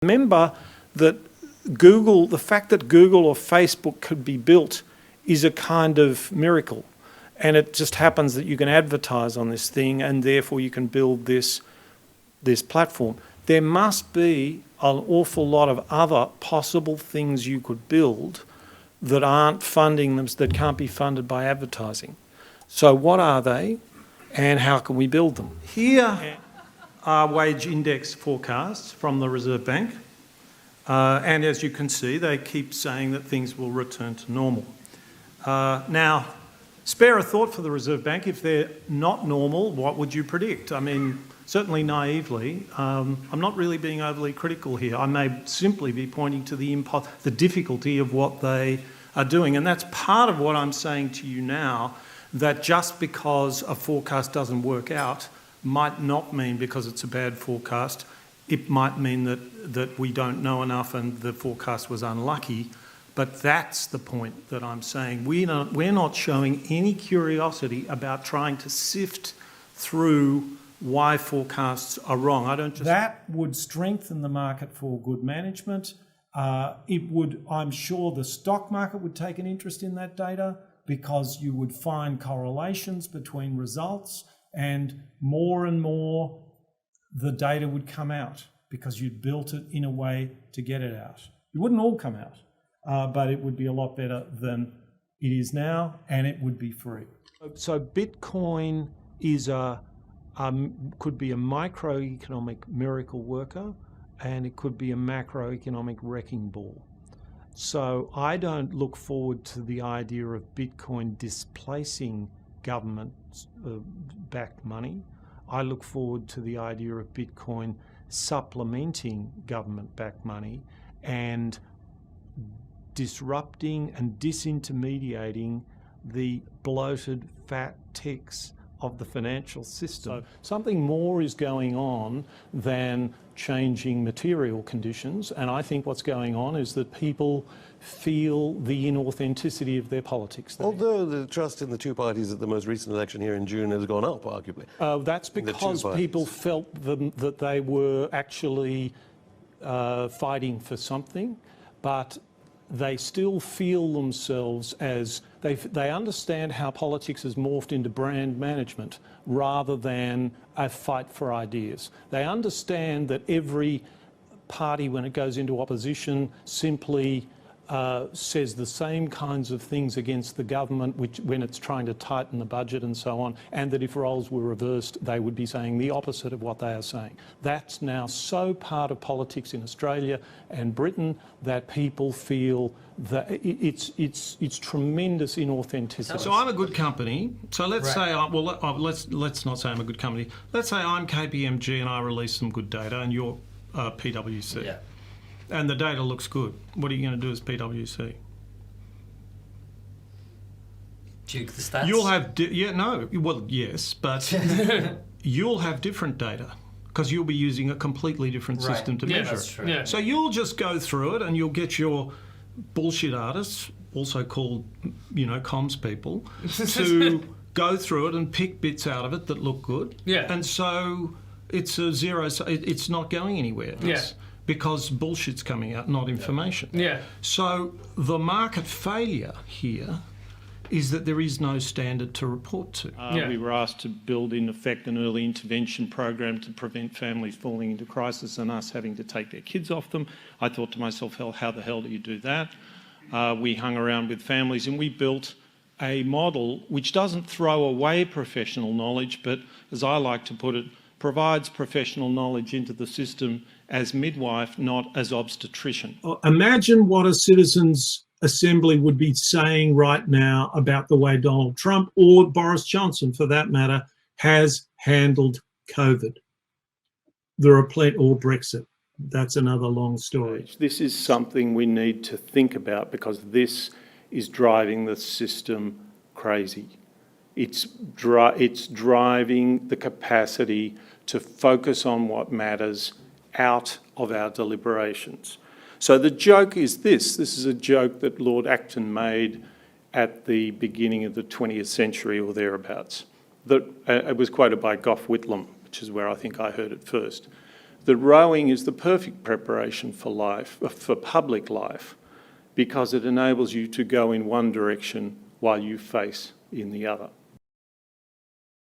Remember that the fact that Google or Facebook could be built is a kind of miracle. And it just happens that you can advertise on this thing and therefore you can build this platform. There must be an awful lot of other possible things you could build that aren't funding them, that can't be funded by advertising. So what are they and how can we build them? Here are wage index forecasts from the Reserve Bank. And as you can see, they keep saying that things will return to normal. Now, spare a thought for the Reserve Bank. If they're not normal, what would you predict? I mean, certainly naively, I'm not really being overly critical here. I may simply be pointing to the difficulty of what they are doing. And that's part of what I'm saying to you now, that just because a forecast doesn't work out might not mean because it's a bad forecast. It might mean that we don't know enough and the forecast was unlucky. But that's the point that I'm saying. We're not showing any curiosity about trying to sift through why forecasts are wrong. That would strengthen the market for good management. I'm sure the stock market would take an interest in that data because you would find correlations between results, and more the data would come out because you'd built it in a way to get it out. It wouldn't all come out, but it would be a lot better than it is now, and it would be free. So Bitcoin could be a microeconomic miracle worker, and it could be a macroeconomic wrecking ball. So I don't look forward to the idea of Bitcoin displacing government-backed money. I look forward to the idea of Bitcoin supplementing government-backed money and disrupting and disintermediating the bloated fat ticks of the financial system. So something more is going on than changing material conditions, and I think what's going on is that people feel the inauthenticity of their politics. Although the trust in the two parties at the most recent election here in June has gone up, arguably. That's because people felt that they were actually fighting for something, but they still feel themselves as they understand how politics has morphed into brand management rather than a fight for ideas. They understand that every party, when it goes into opposition, simply says the same kinds of things against the government when it's trying to tighten the budget and so on, and that if roles were reversed, they would be saying the opposite of what they are saying. That's now so part of politics in Australia and Britain that people feel that it's tremendous inauthenticity. So I'm a good company. So let's say, let's not say I'm a good company. Let's say I'm KPMG and I release some good data, and you're PwC. Yeah. And the data looks good. What are you going to do as PwC? Duke the stats? You'll have, yes, but you'll have different data because you'll be using a completely different system to measure that's true. Yeah. So you'll just go through it and you'll get your bullshit artists, also called, comms people, to go through it and pick bits out of it that look good. Yeah. And so it's a zero, it's not going anywhere. Because bullshit's coming out, not information. Yeah. So the market failure here is that there is no standard to report to. We were asked to build, in effect, an early intervention program to prevent families falling into crisis and us having to take their kids off them. I thought to myself, how the hell do you do that? We hung around with families and we built a model which doesn't throw away professional knowledge, but, as I like to put it, provides professional knowledge into the system as midwife, not as obstetrician. Imagine what a citizens' assembly would be saying right now about the way Donald Trump, or Boris Johnson for that matter, has handled COVID. There are or Brexit. That's another long story. This is something we need to think about because this is driving the system crazy. It's driving the capacity to focus on what matters out of our deliberations. So the joke is this is a joke that Lord Acton made at the beginning of the 20th century or thereabouts. It was quoted by Gough Whitlam, which is where I think I heard it first. that rowing is the perfect preparation for life, for public life, because it enables you to go in one direction while you face in the other.